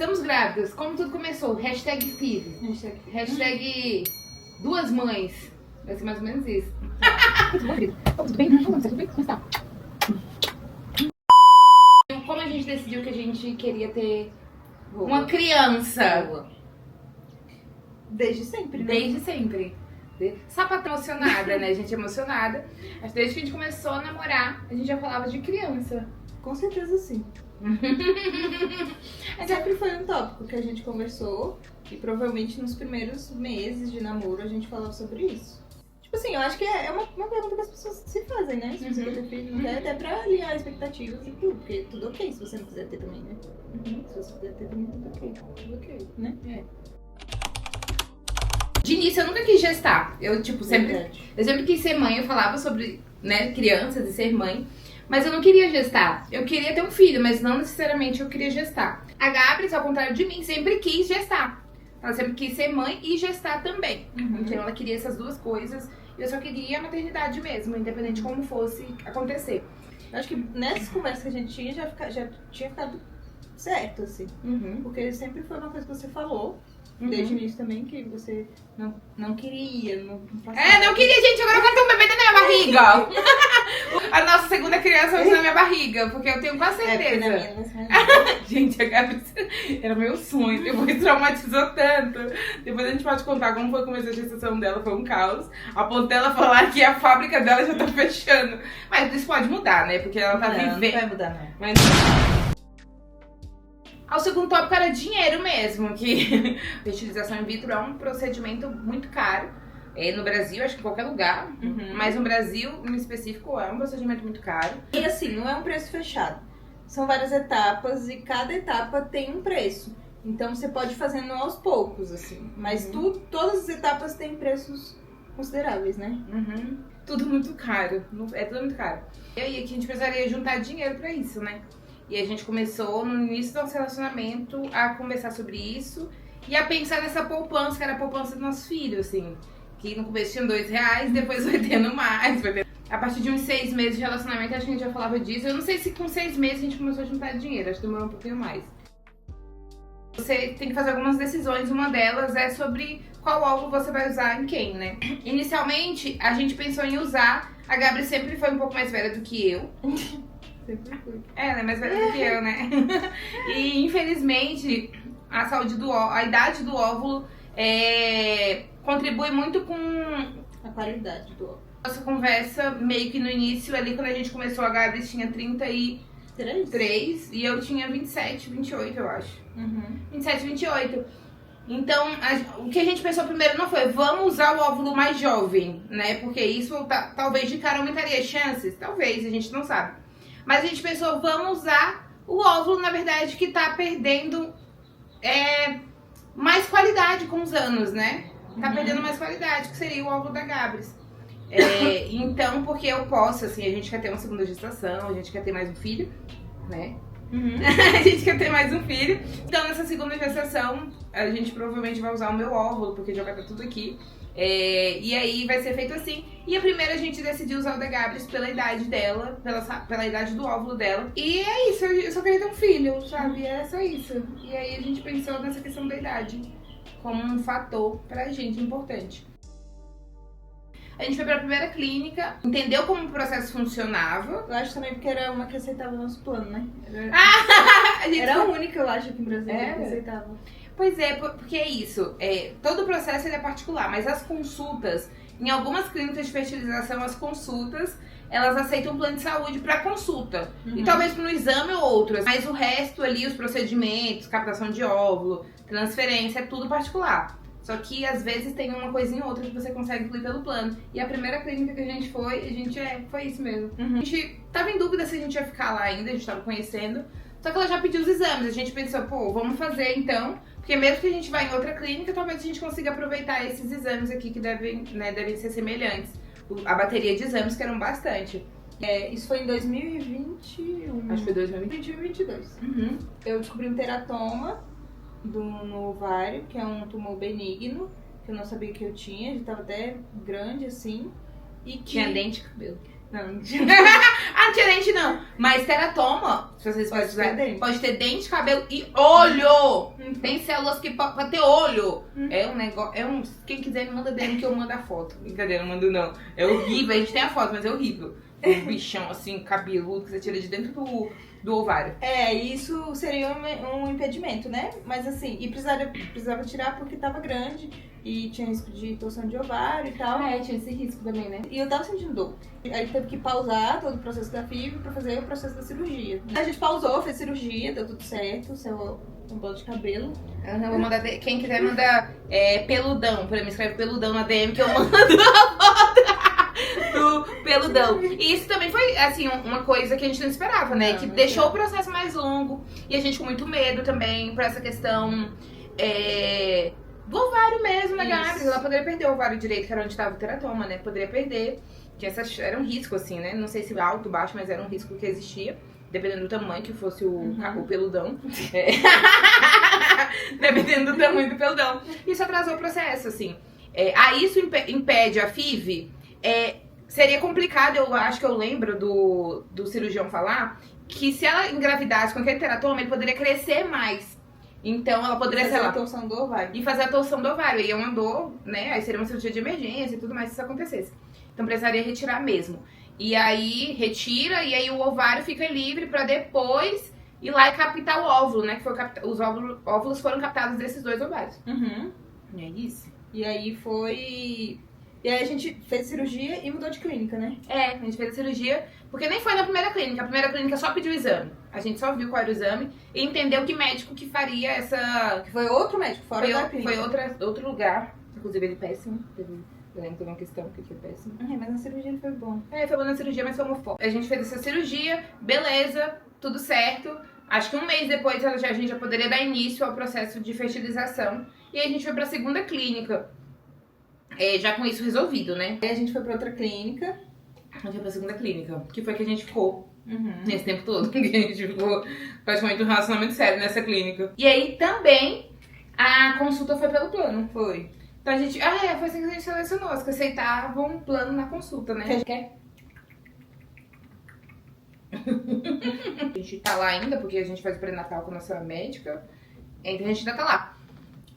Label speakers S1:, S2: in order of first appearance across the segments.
S1: Estamos grávidas. Como tudo começou? Hashtag FIV. Hashtag duas mães. Vai ser mais ou menos isso.
S2: Tudo bom, querido? Tudo bem? Tudo bem? Como está?
S1: Como a gente decidiu que a gente queria ter uma criança?
S3: Desde sempre, né?
S1: Desde sempre. Sapata emocionada, né? A gente é emocionada. Mas desde que a gente começou a namorar, a gente já falava de criança.
S3: Com certeza sim. Sempre foi um tópico que a gente conversou e provavelmente nos primeiros meses de namoro a gente falava sobre isso. Tipo assim, eu acho que é uma pergunta que as pessoas se fazem, né? Se você quer ter filho, não quer, até pra alinhar expectativas e tudo, porque tudo ok se você não quiser ter também, né? Se você quiser ter também, tudo ok. Tudo ok, né?
S1: De início eu nunca quis gestar. Eu, tipo, sempre quis ser mãe, eu falava sobre, né, crianças e ser mãe. Mas eu não queria gestar. Eu queria ter um filho, mas não necessariamente eu queria gestar. A Gabris, ao contrário de mim, sempre quis gestar. Ela sempre quis ser mãe e gestar também. Então ela queria essas duas coisas. E eu só queria a maternidade mesmo, independente de como fosse acontecer.
S3: Eu acho que nessas conversas que a gente tinha, já tinha ficado certo, assim. Porque sempre foi uma coisa que você falou. Desde o início também, que você não queria, não passava.
S1: Não queria, gente, agora vai ter um bebê dentro da minha barriga. A nossa segunda criança hoje na minha barriga, porque eu tenho quase certeza. Gente, a Gabi era meu sonho, depois traumatizou tanto. Depois a gente pode contar como foi começar a gestação dela, foi um caos. A ponto dela falar que a fábrica dela já tá fechando. Mas isso pode mudar, né? Porque ela tá vivendo.
S3: Não vai mudar, não.
S1: Mas... O segundo tópico era dinheiro mesmo, que fertilização in vitro é um procedimento muito caro. No Brasil, acho que em qualquer lugar, mas no Brasil, em específico, é um procedimento muito caro.
S3: E assim, não é um preço fechado. São várias etapas e cada etapa tem um preço. Então você pode ir fazendo aos poucos, assim. Mas todas as etapas têm preços consideráveis, né?
S1: Tudo muito caro. É tudo muito caro. E aí aqui a gente precisaria juntar dinheiro pra isso, né? E a gente começou, no início do nosso relacionamento, a conversar sobre isso e a pensar nessa poupança, que era a poupança dos nossos filhos, assim. Que no começo tinha R$2, depois vai tendo mais. A partir de uns 6 meses de relacionamento, acho que a gente já falava disso. Eu não sei se com 6 meses a gente começou a juntar dinheiro, acho que demorou um pouquinho mais. Você tem que fazer algumas decisões, uma delas é sobre qual óvulo você vai usar em quem, né? Inicialmente, a gente pensou em usar, a Gabi sempre foi um pouco mais velha do que eu.
S3: Sempre fui.
S1: Ela é mais velha do que eu, né? E infelizmente a idade do óvulo contribui muito com
S3: a qualidade do óvulo.
S1: Nossa conversa meio que no início, ali quando a gente começou, a Gabi tinha 33 e eu tinha 27, 28, eu acho. 27, 28. Então, o que a gente pensou primeiro não foi, vamos usar o óvulo mais jovem, né? Porque isso talvez de cara aumentaria as chances. Talvez, a gente não sabe. Mas a gente pensou, vamos usar o óvulo, na verdade, que tá perdendo mais qualidade com os anos, né? Tá perdendo mais qualidade, que seria o óvulo da Gabris. Então, porque eu posso, assim, a gente quer ter uma segunda gestação, a gente quer ter mais um filho, né? A gente quer ter mais um filho. Então, nessa segunda gestação, a gente provavelmente vai usar o meu óvulo, porque já vai estar tudo aqui. E aí vai ser feito assim. E a primeira a gente decidiu usar o da Gabris pela idade dela, pela idade do óvulo dela. E é isso, eu só queria ter um filho, sabe? É só isso. E aí a gente pensou nessa questão da idade como um fator pra gente importante. A gente foi pra primeira clínica, entendeu como o processo funcionava.
S3: Eu acho também porque era uma que aceitava o nosso plano, né?
S1: Era
S3: a única, eu acho, aqui no Brasil que aceitava.
S1: Pois é, porque é isso. Todo o processo ele é particular, mas as consultas, em algumas clínicas de fertilização, as consultas, elas aceitam um plano de saúde para consulta. E talvez para um exame ou outro. Mas o resto ali, os procedimentos, captação de óvulo, transferência, é tudo particular. Só que às vezes tem uma coisinha ou outra que você consegue incluir pelo plano. E a primeira clínica que a gente foi foi isso mesmo. A gente tava em dúvida se a gente ia ficar lá ainda, a gente tava conhecendo. Só que ela já pediu os exames, a gente pensou, vamos fazer então. Porque mesmo que a gente vá em outra clínica, talvez a gente consiga aproveitar esses exames aqui que devem ser semelhantes. A bateria de exames que eram bastante.
S3: Isso foi em 2021.
S1: Acho que foi 2020.
S3: 2022. Eu descobri um teratoma no ovário, que é um tumor benigno, que eu não sabia que eu tinha, já estava até grande assim. E que
S1: tinha dente e cabelo.
S3: Não, não tinha.
S1: Ah, não tinha dente não. Mas teratoma, se vocês
S3: Pode
S1: pesquisarem,
S3: ter dente.
S1: pode ter dente, cabelo e olho. Tem células que podem ter olho. É um negócio, quem quiser me manda DM que eu mando a foto. Brincadeira, não mando não. É horrível, a gente tem a foto, mas é horrível. Um bichão assim, cabeludo, que você tira de dentro do ovário.
S3: Isso seria um impedimento, né? Mas assim, e precisava tirar porque tava grande e tinha risco de torção de ovário e tal.
S1: Ah, tinha esse risco também, né?
S3: E eu tava sentindo dor. Aí teve que pausar todo o processo da FIV pra fazer o processo da cirurgia. A gente pausou, fez cirurgia, deu tudo certo, saiu um bolo de cabelo.
S1: Vou mandar, quem quiser mandar peludão, pra mim escreve peludão na DM que eu mando a foto do peludão. E isso também foi, assim, uma coisa que a gente não esperava, né? Que deixou o processo mais longo e a gente com muito medo também por essa questão do ovário mesmo, né, Gabi? Ela poderia perder o ovário direito, que era onde estava o teratoma, né? Poderia perder. Que era um risco, assim, né? Não sei se alto, baixo, mas era um risco que existia. Dependendo do tamanho que fosse o peludão. Dependendo do tamanho do peludão. Isso atrasou o processo, assim. Aí isso impede a FIV. Seria complicado, eu acho que eu lembro do cirurgião falar, que se ela engravidasse com aquele teratoma, ele poderia crescer mais. Então ela poderia
S3: fazer a torção do ovário.
S1: E fazer a torção do ovário. E é uma dor, né? Aí seria uma cirurgia de emergência e tudo mais se isso acontecesse. Então precisaria retirar mesmo. E aí retira e aí o ovário fica livre pra depois ir lá e captar o óvulo, né? Que foi os óvulos foram captados desses 2 ovários. E é isso.
S3: E aí E aí a gente fez cirurgia e mudou de clínica, né?
S1: A gente fez a cirurgia, porque nem foi na primeira clínica. A primeira clínica só pediu o exame. A gente só viu qual era o exame e entendeu que médico que faria essa...
S3: Que foi outro médico, fora da clínica.
S1: Foi outro lugar. Inclusive ele péssimo. Eu lembro que teve uma questão que foi péssimo.
S3: Mas na cirurgia ele foi bom.
S1: Foi bom na cirurgia, mas foi homofóbico. A gente fez essa cirurgia, beleza, tudo certo. Acho que um mês depois a gente já poderia dar início ao processo de fertilização. E aí a gente foi pra segunda clínica. Já com isso resolvido, né?
S3: Aí a gente foi pra outra clínica.
S1: A gente foi pra segunda clínica, que foi que a gente ficou nesse tempo todo. Que a gente ficou praticamente um relacionamento sério nessa clínica. E aí também a consulta foi pelo plano.
S3: Foi.
S1: Então a gente... foi assim que a gente selecionou. As que aceitavam um plano na consulta, né?
S3: Que a gente quer.
S1: A gente tá lá ainda, porque a gente faz o pré-natal com a nossa médica. Então a gente ainda tá lá.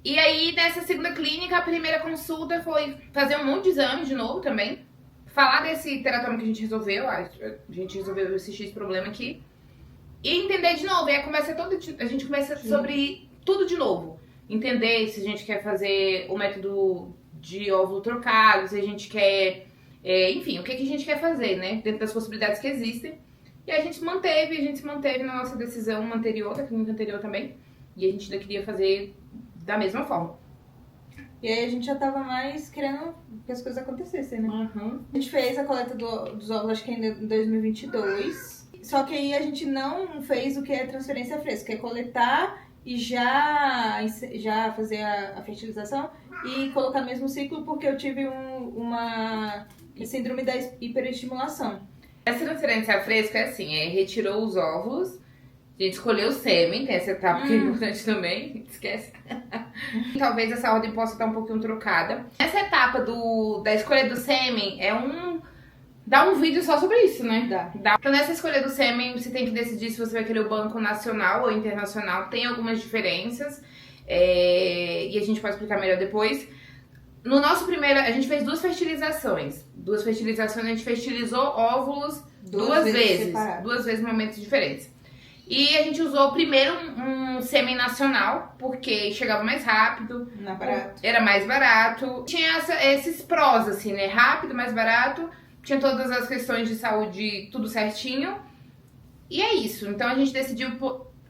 S1: E aí, nessa segunda clínica, a primeira consulta foi fazer um monte de exame de novo também. Falar desse teratoma que a gente resolveu. A gente resolveu esse X problema aqui. E entender de novo. E aí a gente começa sobre tudo de novo. Entender se a gente quer fazer o método de óvulo trocado, se a gente quer... enfim, o que a gente quer fazer, né? Dentro das possibilidades que existem. E a gente se manteve na nossa decisão anterior, da clínica anterior também. E a gente ainda queria fazer da mesma forma.
S3: E aí a gente já tava mais querendo que as coisas acontecessem, né? A gente fez a coleta dos óvulos, acho que ainda em 2022. Só que aí a gente não fez o que é transferência fresca, que é coletar e já fazer a fertilização e colocar no mesmo ciclo, porque eu tive uma síndrome da hiperestimulação.
S1: Essa transferência fresca é assim, retirou os óvulos, a gente escolheu o sêmen, tem essa etapa que é importante também, esquece. Talvez essa ordem possa estar um pouquinho trocada. Essa etapa da escolha do sêmen dá um vídeo só sobre isso, né? Dá. Então nessa escolha do sêmen, você tem que decidir se você vai querer o banco nacional ou internacional. Tem algumas diferenças, e a gente pode explicar melhor depois. No nosso primeiro, a gente fez 2 fertilizações. 2 fertilizações, a gente fertilizou óvulos 2 vezes. 2 vezes em momentos diferentes. E a gente usou primeiro um sêmen nacional, porque chegava mais rápido. Era mais barato. Tinha esses prós, assim, né? Rápido, mais barato. Tinha todas as questões de saúde, tudo certinho. E é isso. Então a gente decidiu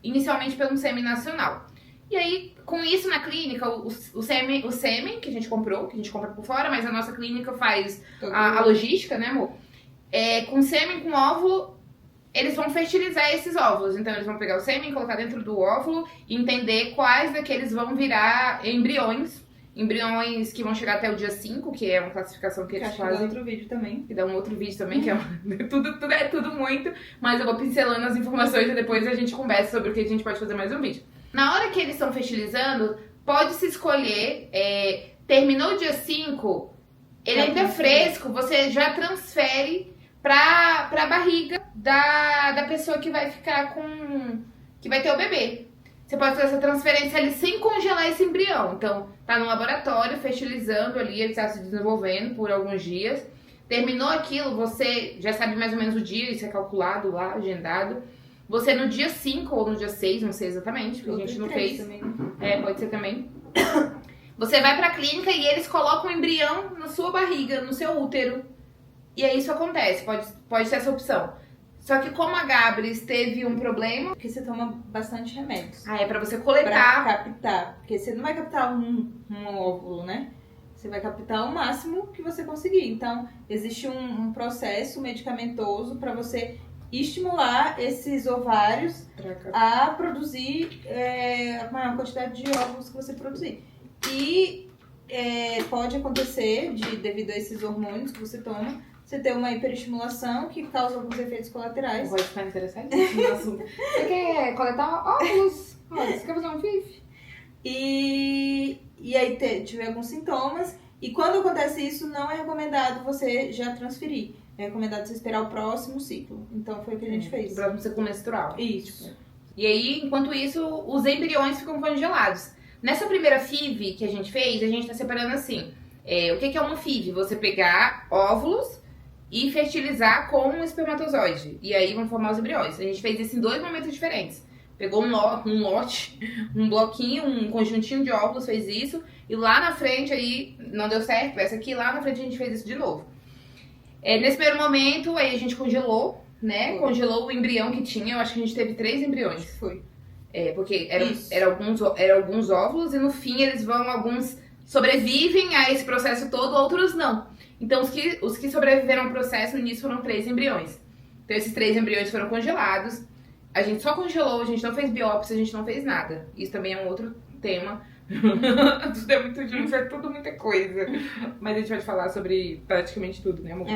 S1: inicialmente pelo sêmen nacional. E aí, com isso na clínica, o sêmen que a gente comprou, que a gente compra por fora, mas a nossa clínica faz a logística, né, amor? Com sêmen, com óvulo, eles vão fertilizar esses óvulos. Então eles vão pegar o sêmen, colocar dentro do óvulo e entender quais daqueles vão virar embriões. Embriões que vão chegar até o dia 5, que é uma classificação que eles fazem.
S3: Que dá outro vídeo também.
S1: Que dá um outro vídeo também, que é tudo muito. Mas eu vou pincelando as informações e depois a gente conversa sobre o que a gente pode fazer mais um vídeo. Na hora que eles estão fertilizando, pode-se escolher, terminou o dia 5, ele ainda é fresco, você já transfere pra barriga da pessoa que vai ficar que vai ter o bebê. Você pode fazer essa transferência ali sem congelar esse embrião. Então, tá no laboratório, fertilizando ali, ele está se desenvolvendo por alguns dias. Terminou aquilo, você já sabe mais ou menos o dia, isso é calculado lá, agendado. Você no dia 5 ou no dia 6, não sei exatamente, porque a gente não fez.
S3: Também.
S1: Pode ser também. Você vai pra clínica e eles colocam o embrião na sua barriga, no seu útero. E aí isso acontece, pode ser essa opção. Só que como a Gabris teve um problema...
S3: Porque você toma bastante remédios.
S1: É pra você
S3: Pra
S1: coletar.
S3: captar. Porque você não vai captar um óvulo, né? Você vai captar o máximo que você conseguir. Então, existe um processo medicamentoso para você estimular esses ovários a produzir a maior quantidade de óvulos que você produzir. E pode acontecer, devido a esses hormônios que você toma, você ter uma hiperestimulação que causa alguns efeitos colaterais.
S1: Pode ficar interessadíssimo no assunto. Você quer coletar óvulos? Olha, você quer fazer um FIV?
S3: E aí tiver alguns sintomas. E quando acontece isso, não é recomendado você já transferir. É recomendado você esperar o próximo ciclo. Então foi o que a gente fez.
S1: O próximo ciclo menstrual.
S3: Isso.
S1: E aí, enquanto isso, os embriões ficam congelados. Nessa primeira FIV que a gente fez, a gente tá separando assim. O que é uma FIV? Você pegar óvulos e fertilizar com um espermatozoide. E aí vão formar os embriões. A gente fez isso em 2 momentos diferentes. Pegou um lote, um bloquinho, um conjuntinho de óvulos, fez isso. E lá na frente aí, não deu certo, essa aqui, lá na frente a gente fez isso de novo. Nesse primeiro momento, aí a gente congelou, né?
S3: Foi.
S1: Congelou o embrião que tinha. Eu acho que a gente teve 3 embriões.
S3: Foi.
S1: Porque eram alguns óvulos e no fim alguns sobrevivem a esse processo todo, outros não. Então os que sobreviveram ao processo no início foram 3 embriões. Então esses 3 embriões foram congelados. A gente só congelou, a gente não fez biópsia, a gente não fez nada. Isso também é um outro tema. Tudo é muito junto, é tudo muita coisa. Mas a gente vai falar sobre praticamente tudo, né, amor?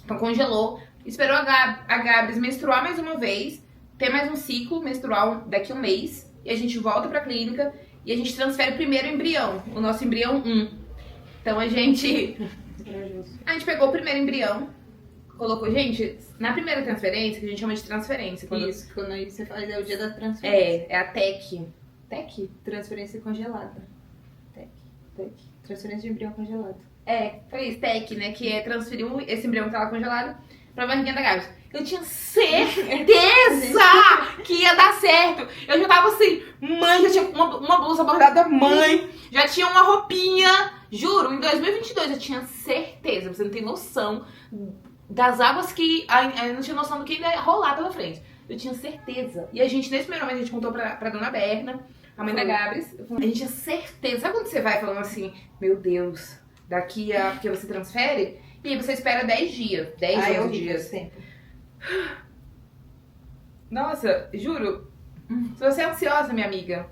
S1: Então congelou, esperou a Gabris menstruar mais uma vez, ter mais um ciclo menstrual daqui a 1 mês, e a gente volta pra clínica e a gente transfere o primeiro embrião, o nosso embrião 1. Então a gente pegou o primeiro embrião, colocou, gente, na primeira transferência, que a gente chama de transferência.
S3: Isso, quando aí você faz, o dia da transferência.
S1: É a TEC. TEC?
S3: Transferência congelada.
S1: TEC.
S3: Transferência de embrião congelado.
S1: Foi isso, TEC, né? Que é transferir esse embrião que tava congelado pra barriguinha da Gabs. Eu tinha certeza que ia dar certo. Eu já tava assim, mãe, já tinha uma blusa bordada da mãe, já tinha uma roupinha. Juro, em 2022 eu tinha certeza, você não tem noção das águas que... Eu não tinha noção do que ainda ia rolar pela frente. Eu tinha certeza. E a gente, nesse primeiro momento, a gente contou pra dona Berna, a mãe da Gabris. A gente tinha certeza. Sabe quando você vai falando assim, meu Deus, daqui a... Porque você transfere? E aí você espera 10 dias. 10, 11 dias.
S3: Sempre.
S1: Nossa, juro. Se você é ansiosa, minha amiga,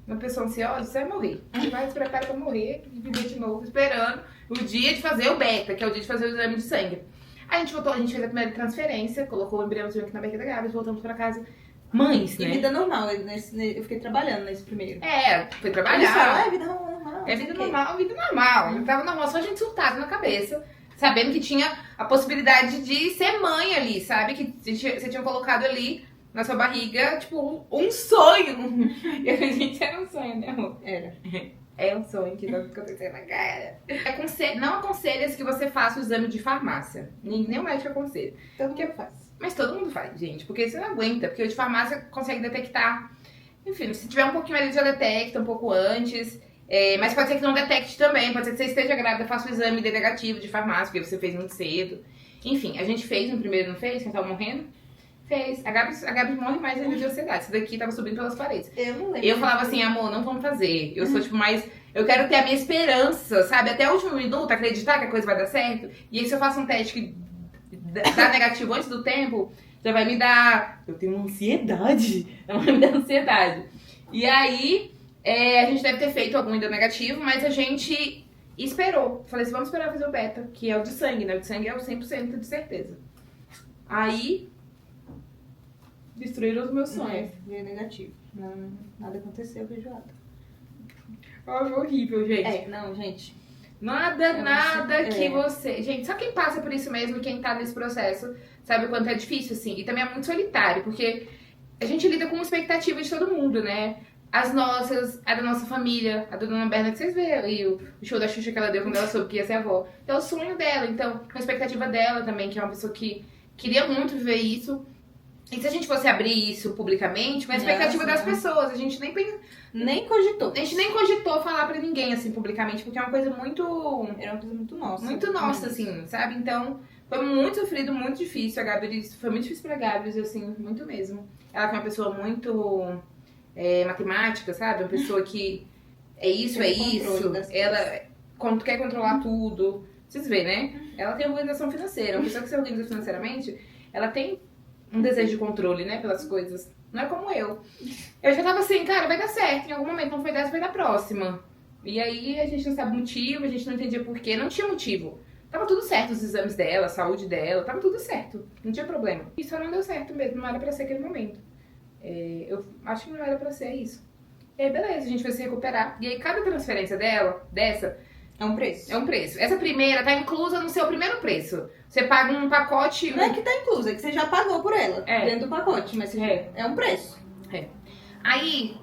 S1: uma pessoa ansiosa, você vai morrer. Você vai se preparar pra morrer e viver de novo, esperando o dia de fazer o beta, que é o dia de fazer o exame de sangue. A gente voltou, a gente fez a primeira transferência, colocou o embriãozinho aqui na barriga da Gabris, voltamos pra casa. Mães, né?
S3: E vida normal, eu fiquei trabalhando nesse primeiro.
S1: Foi
S3: Eles
S1: trabalhar.
S3: falam, vida normal.
S1: É vida normal, vida normal. Eu tava normal, só a gente surtada na cabeça, sabendo que tinha a possibilidade de ser mãe ali, sabe? Que você tinha colocado ali na sua barriga, tipo, um sonho. E a gente era um sonho, né, amor?
S3: Era.
S1: É um sonho que tá acontecendo na cara. Não aconselha que você faça o exame de farmácia. Nem o médico aconselha.
S3: Todo mundo faz.
S1: Mas todo mundo faz, gente. Porque você não aguenta. Porque o de farmácia consegue detectar. Enfim, se tiver um pouquinho ali, já detecta um pouco antes. Mas pode ser que não detecte também. Pode ser que você esteja grávida, faça o exame de negativo de farmácia, porque você fez muito cedo. Enfim, a gente fez no primeiro, não fez? Quem tava morrendo? Fez. A Gabi morre mais ainda de ansiedade. Isso daqui tava subindo pelas paredes.
S3: Eu não lembro.
S1: Eu falava assim, amor, não vamos fazer. Eu sou tipo mais... Eu quero ter a minha esperança, sabe? Até o último minuto, acreditar que a coisa vai dar certo. E aí se eu faço um teste que dá negativo antes do tempo, já vai me dar... Eu tenho uma ansiedade. Vai me dar ansiedade. E aí, a gente deve ter feito algum ainda negativo, mas a gente esperou. Falei assim, vamos esperar fazer o beta, que é o de sangue, né? O de sangue é o 100% de certeza. Aí... Destruíram os meus sonhos.
S3: Veio negativo. Não, nada aconteceu, feijoada.
S1: Oh, horrível, gente.
S3: Não, gente.
S1: Nada
S3: não sei.
S1: que você... Gente, só quem passa por isso mesmo, quem tá nesse processo, sabe o quanto é difícil, assim. E também é muito solitário, porque a gente lida com expectativa de todo mundo, né? As nossas, a da nossa família, a da Dona Berna, que vocês viram, e o show da Xuxa que ela deu quando ela soube que ia ser avó. Então é o sonho dela, então, a expectativa dela também, que é uma pessoa que queria muito viver isso. E se a gente fosse abrir isso publicamente, com a expectativa das pessoas, a gente
S3: Nem cogitou.
S1: a gente nem cogitou falar pra ninguém, assim, publicamente, porque é uma coisa muito...
S3: Era uma coisa muito nossa.
S1: Muito nossa, assim, sabe? Então, foi muito sofrido, muito difícil. A Gabriel, foi muito difícil pra Gabriel, assim, muito mesmo. Ela foi uma pessoa muito matemática, sabe? Uma pessoa que é isso, é isso. Ela quer controlar tudo. Vocês veem, né? Ela tem organização financeira. Uma pessoa que se organiza financeiramente, ela tem um desejo de controle, né? Pelas coisas. Não é como eu. Eu já tava assim, cara, vai dar certo. Em algum momento não foi dessa, vai dar próxima. E aí a gente não sabe o motivo, a gente não entendia por quê. Não tinha motivo. Tava tudo certo, os exames dela, a saúde dela, tava tudo certo. Não tinha problema. E só não deu certo mesmo, não era pra ser aquele momento. Eu acho que não era pra ser isso. E aí, beleza, a gente foi se recuperar. E aí, cada transferência dessa,
S3: É um preço.
S1: é um preço. Essa primeira tá inclusa no seu primeiro preço. Você paga um pacote...
S3: Não é que tá incluso, é que você já pagou por ela.
S1: É.
S3: Dentro do pacote, mas é um preço.
S1: Aí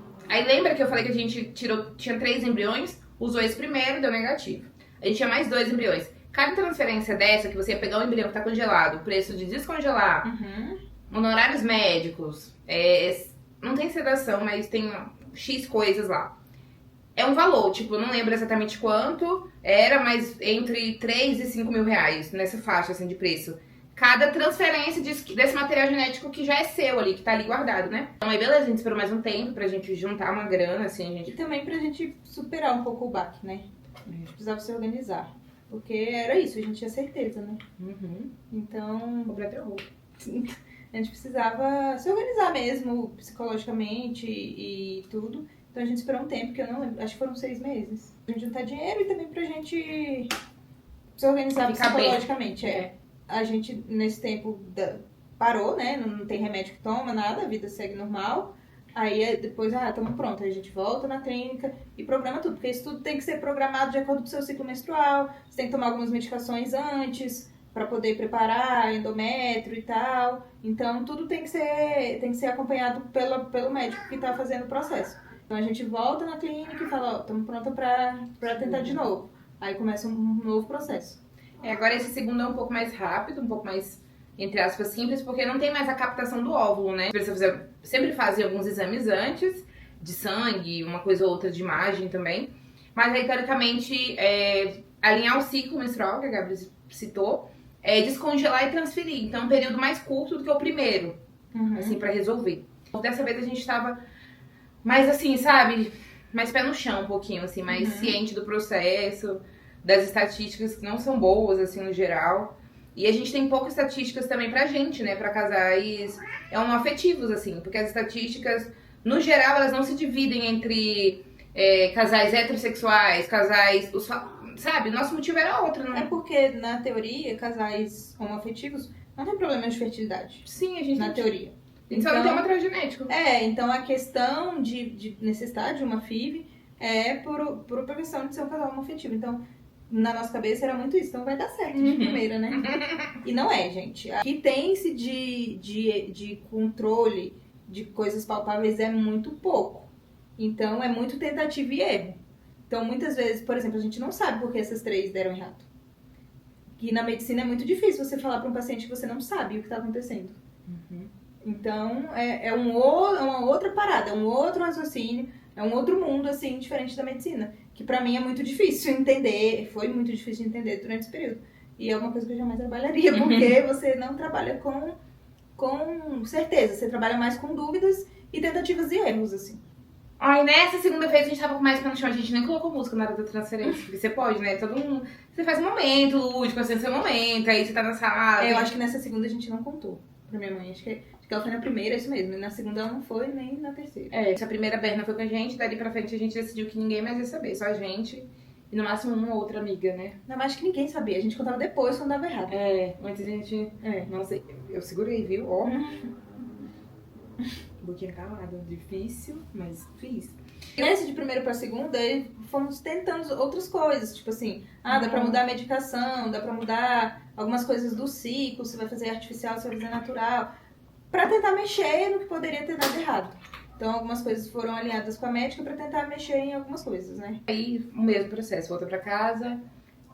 S1: lembra que eu falei que a gente tinha 3 embriões, usou esse primeiro, deu negativo. A gente tinha mais 2 embriões. Cada transferência dessa, que você ia pegar um embrião que tá congelado, o preço de descongelar, honorários médicos, não tem sedação, mas tem X coisas lá. É um valor, tipo, eu não lembro exatamente quanto era, mas entre 3 e 5 mil reais, nessa faixa, assim, de preço. Cada transferência desse material genético que já é seu ali, que tá ali guardado, né? Então aí beleza, a gente esperou mais um tempo pra gente juntar uma grana, assim, a gente...
S3: E também pra gente superar um pouco o baque, né? A gente precisava se organizar. Porque era isso, a gente tinha certeza, né? Então,
S1: Comprei até roupa.
S3: a gente precisava se organizar mesmo, psicologicamente e tudo. Então a gente esperou um tempo, que eu não lembro, acho que foram 6 meses. Pra gente juntar dinheiro e também pra gente se organizar
S1: Ficar bem.
S3: psicologicamente. A gente, nesse tempo, parou, né? Não tem remédio que toma, nada, a vida segue normal. Aí depois, estamos prontos. Aí a gente volta na clínica e programa tudo. Porque isso tudo tem que ser programado de acordo com o seu ciclo menstrual. Você tem que tomar algumas medicações antes para poder preparar endométrio e tal. Então tudo tem que ser acompanhado pelo médico que está fazendo o processo. Então a gente volta na clínica e fala, estamos pronta para tentar de novo. Aí começa um novo processo.
S1: Agora esse segundo é um pouco mais rápido, um pouco mais, entre aspas, simples, porque não tem mais a captação do óvulo, né? Sempre fazem alguns exames antes, de sangue, uma coisa ou outra de imagem também. Mas aí, teoricamente, alinhar o ciclo menstrual, que a Gabriel citou, descongelar e transferir. Então é um período mais curto do que o primeiro, assim, pra resolver. Dessa vez a gente tava mais assim, sabe? Mais pé no chão um pouquinho, assim, mais ciente do processo, das estatísticas que não são boas, assim, no geral. E a gente tem poucas estatísticas também pra gente, né? Pra casais homoafetivos, assim. Porque as estatísticas, no geral, elas não se dividem entre casais heterossexuais, casais... Sabe? Nosso motivo era outro, não
S3: É porque, na teoria, casais homoafetivos não tem problema de fertilidade.
S1: Sim, a gente
S3: Na teoria.
S1: A gente só não tem um material genético.
S3: Então a questão de necessidade de uma FIV é por prevenção de ser um casal homoafetivo. Então, na nossa cabeça era muito isso. Então vai dar certo de primeira, né? E não é, gente. O que tem-se de controle de coisas palpáveis é muito pouco. Então é muito tentativa e erro. Então muitas vezes, por exemplo, a gente não sabe por que essas 3 deram errado. Que na medicina é muito difícil você falar para um paciente que você não sabe o que está acontecendo. Então é uma outra parada, é um outro raciocínio, é um outro mundo, assim, diferente da medicina. Que pra mim é muito difícil entender, foi muito difícil de entender durante esse período. E é uma coisa que eu jamais trabalharia, porque você não trabalha com certeza, você trabalha mais com dúvidas e tentativas e erros, assim.
S1: Ai, nessa segunda vez a gente tava com mais pé no chão, a gente nem colocou música na hora da transferência, porque você pode, né? Todo mundo. Você faz um momento lúdico, assim, seu momento, aí você tá na sala.
S3: Eu acho que nessa segunda a gente não contou pra minha mãe, acho que ela foi na primeira, é isso mesmo, e na segunda ela não foi, nem na terceira.
S1: Essa primeira Berna foi com a gente, dali pra frente a gente decidiu que ninguém mais ia saber, só a gente e no máximo uma ou outra amiga, né?
S3: Não, mas acho que ninguém sabia, a gente contava depois quando dava errado.
S1: Antes a gente. Não sei, eu segurei, viu? Ó. Boquinha calada, difícil, mas fiz.
S3: Nesse de primeiro pra segunda, fomos tentando outras coisas, tipo assim, dá pra mudar a medicação, dá pra mudar algumas coisas do ciclo, se vai fazer artificial, se vai fazer natural, pra tentar mexer no que poderia ter dado errado. Então algumas coisas foram alinhadas com a médica pra tentar mexer em algumas coisas, né?
S1: Aí o mesmo processo, volta pra casa,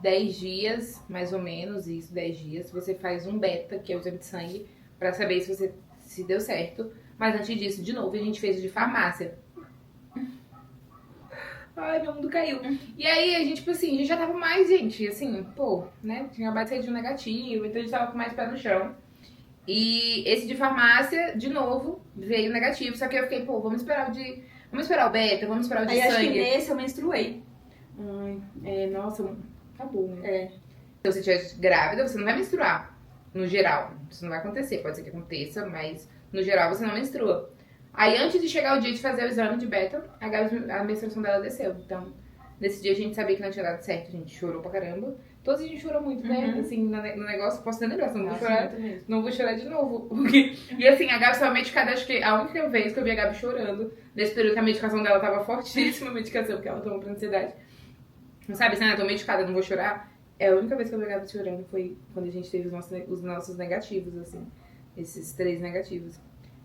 S1: 10 dias, mais ou menos, isso, 10 dias, você faz um beta, que é o exame de sangue, pra saber se deu certo. Mas antes disso, de novo, a gente fez o de farmácia. Ai, meu mundo caiu. E aí, a gente, tipo assim, a gente já tava mais, gente, assim, pô, né? Tinha acabado de sair de um negativo, então a gente tava com mais pé no chão. E esse de farmácia, de novo, veio negativo. Só que eu fiquei, pô, vamos esperar o beta, vamos esperar o de
S3: Aí acho que
S1: sangue.
S3: nesse eu menstruei.
S1: Ai, nossa, acabou, né?
S3: É.
S1: Se você estiver grávida, você não vai menstruar, no geral. Isso não vai acontecer, pode ser que aconteça, mas no geral você não menstrua. Aí antes de chegar o dia de fazer o exame de beta, a menstruação dela desceu. Então, nesse dia a gente sabia que não tinha dado certo, a gente chorou pra caramba. Todos a gente chorou muito, né? Assim, no negócio, posso nem lembrar, se eu não vou chorar. Não vou chorar de novo. E assim, a Gabi estava medicada, acho que a única vez que eu vi a Gabi chorando, nesse período que a medicação dela tava fortíssima, a medicação, porque ela tomou pra ansiedade. Não sabe assim, eu tô medicada, não vou chorar. É a única vez que eu vi a Gabi chorando foi quando a gente teve os nossos negativos, assim. Esses 3 negativos.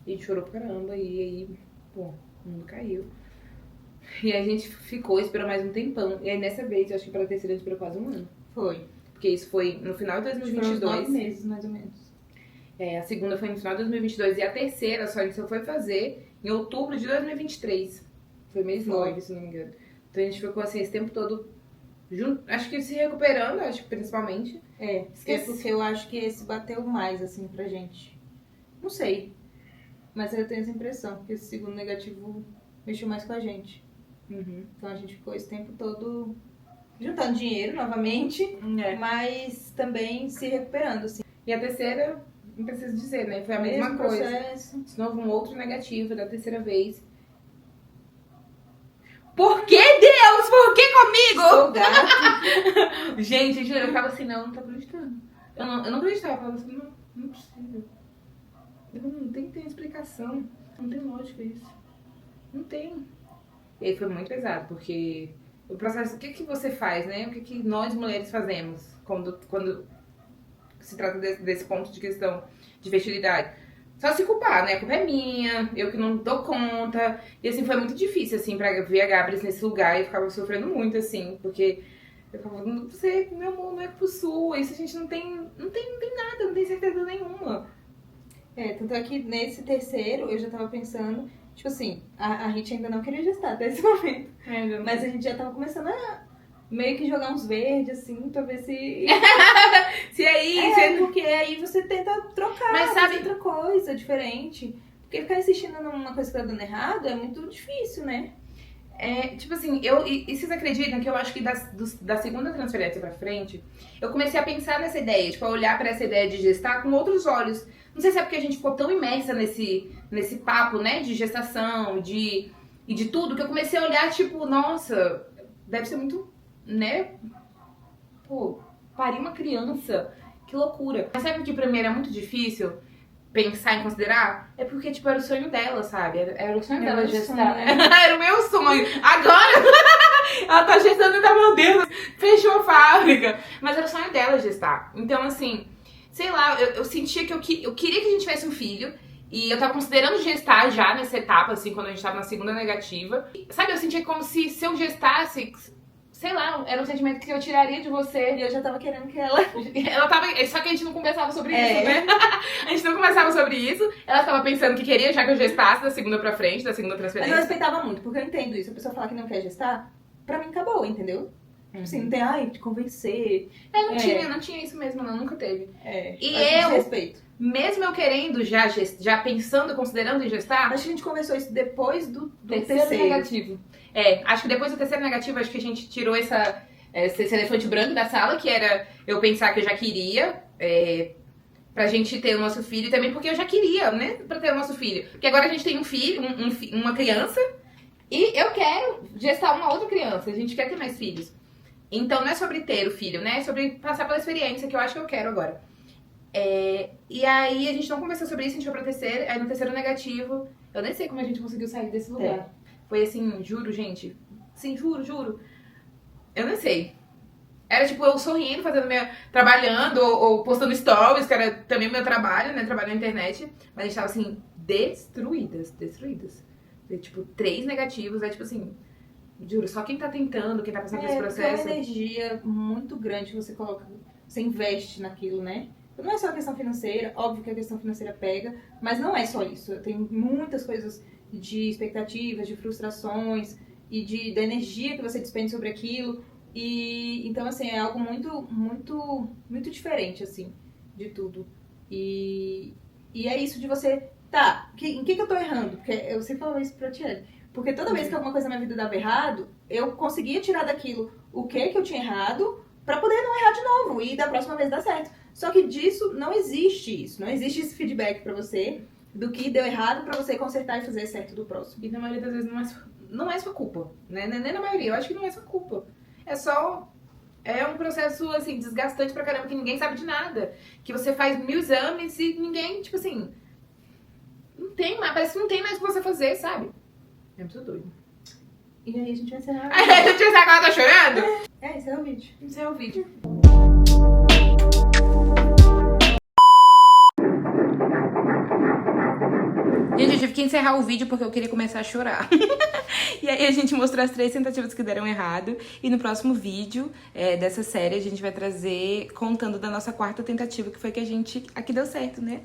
S1: E a gente chorou pra caramba, e aí, pô, o mundo caiu. E a gente ficou, esperou mais um tempão. E aí nessa vez, eu acho que pra terceira a gente esperou quase um ano.
S3: Foi.
S1: Porque isso foi no final de 2022.
S3: Foram 9 meses, mais ou menos.
S1: A segunda foi no final de 2022 e a terceira a gente só foi fazer em outubro de 2023. Foi mês 9, se não me engano. Então a gente ficou assim esse tempo todo junto, acho que se recuperando, acho que principalmente.
S3: Porque eu acho que esse bateu mais, assim, pra gente. Não sei. Mas eu tenho essa impressão, que esse segundo negativo mexeu mais com a gente. Então a gente ficou esse tempo todo juntando dinheiro novamente, mas também se recuperando, assim.
S1: E a terceira, não preciso dizer, né? Foi a mesma coisa.
S3: Processo.
S1: De novo, um outro negativo da terceira vez. Por que Deus? Por que comigo?
S3: Sou gato.
S1: Gente, juro, eu ficava assim, não tô acreditando. Eu não acreditava, eu falava assim, não é possível. Não tem explicação. Não tem lógica isso. Não tem. E aí foi muito pesado, porque o processo, o que você faz, né? O que nós mulheres fazemos quando se trata desse ponto de questão de fertilidade? Só se culpar, né? A culpa é minha, eu que não dou conta. E assim, foi muito difícil, assim, pra ver a Gabris nesse lugar. E eu ficava sofrendo muito, assim, porque eu ficava, você, meu amor, não é culpa sua. Isso a gente não tem nada, não tem certeza nenhuma.
S3: Tanto é que nesse terceiro eu já tava pensando, tipo assim, a gente ainda não queria gestar até esse momento. Mas a gente já tava começando a meio que jogar uns verdes, assim, pra ver se...
S1: Se aí...
S3: porque aí você tenta trocar,
S1: mas sabe
S3: outra coisa diferente. Porque ficar insistindo numa coisa que tá dando errado é muito difícil, né?
S1: Tipo assim, e vocês acreditam que eu acho que da segunda transferência pra frente, eu comecei a pensar nessa ideia, tipo, a olhar pra essa ideia de gestar com outros olhos. Não sei se é porque a gente ficou tão imersa nesse papo, né, de gestação, e de tudo, que eu comecei a olhar, tipo, nossa, deve ser muito, né, pô, parir uma criança, que loucura. Mas sabe que pra mim era muito difícil pensar em considerar? É porque, tipo, era o sonho dela, sabe? Era o sonho dela gestar. Era o meu sonho. Agora, ela tá gestando e tá, meu Deus, fechou a fábrica. Mas era o sonho dela gestar. Então, assim, sei lá, eu sentia que eu queria que a gente tivesse um filho. E eu tava considerando gestar já nessa etapa, assim, quando a gente tava na segunda negativa. Sabe, eu sentia como se eu gestasse... Sei lá, era um sentimento que eu tiraria de você.
S3: E eu já tava querendo que ela
S1: tava... Só que a gente não conversava sobre isso, né? A gente não conversava sobre isso. Ela tava pensando que queria já que eu gestasse da segunda pra frente, da segunda transferência.
S3: Mas eu respeitava muito, porque eu entendo isso. A pessoa falar que não quer gestar, pra mim acabou, entendeu? Assim, não tem, te convencer.
S1: Não tinha isso mesmo, não. Nunca teve.
S3: E eu... respeito.
S1: Mesmo eu querendo, já pensando, considerando em gestar...
S3: Acho que a gente conversou isso depois do
S1: terceiro negativo. Acho que depois do terceiro negativo, acho que a gente tirou esse elefante branco da sala, que era eu pensar que eu já queria, pra gente ter o nosso filho, e também porque eu já queria, né, pra ter o nosso filho. Porque agora a gente tem um filho, uma criança, e eu quero gestar uma outra criança, a gente quer ter mais filhos. Então não é sobre ter o filho, né, é sobre passar pela experiência, que eu acho que eu quero agora. E aí a gente não conversou sobre isso, a gente foi pra terceira, aí no terceiro negativo, eu nem sei como a gente conseguiu sair desse lugar. Foi assim, juro, gente. Sim, juro. Eu não sei. Era tipo eu sorrindo, trabalhando ou postando stories, que era também meu trabalho, né? Trabalho na internet. Mas a gente tava assim, destruídas. Tipo, 3 negativos, é tipo assim, juro, só quem tá tentando, quem tá passando por esse processo.
S3: É uma energia muito grande que você coloca, você investe naquilo, né? Não é só a questão financeira, óbvio que a questão financeira pega, mas não é só isso. Tem muitas coisas de expectativas, de frustrações e da energia que você despende sobre aquilo. E então, assim, é algo muito diferente, assim, de tudo. E é isso de você, tá, em que eu tô errando? Porque eu sempre falo isso pra Tiele. Porque toda vez que alguma coisa na minha vida dava errado, eu conseguia tirar daquilo o que eu tinha errado pra poder não errar de novo e da próxima vez dar certo. Só que disso não existe isso. Não existe esse feedback pra você do que deu errado pra você consertar e fazer certo do próximo.
S1: E na maioria das vezes não é sua culpa, né? Nem na maioria, eu acho que não é sua culpa. É só... É um processo, assim, desgastante pra caramba, que ninguém sabe de nada. Que você faz 1000 exames e ninguém, tipo assim... Não tem mais, parece que não tem mais o que você fazer, sabe? É muito doido.
S3: E aí a gente vai encerrar.
S1: A gente vai agora, tá chorando?
S3: Esse é o vídeo.
S1: Esse é o vídeo. Gente, eu tive que encerrar o vídeo porque eu queria começar a chorar. E aí a gente mostrou as 3 tentativas que deram errado. E no próximo vídeo dessa série a gente vai trazer contando da nossa 4ª tentativa, que foi que a que deu certo, né?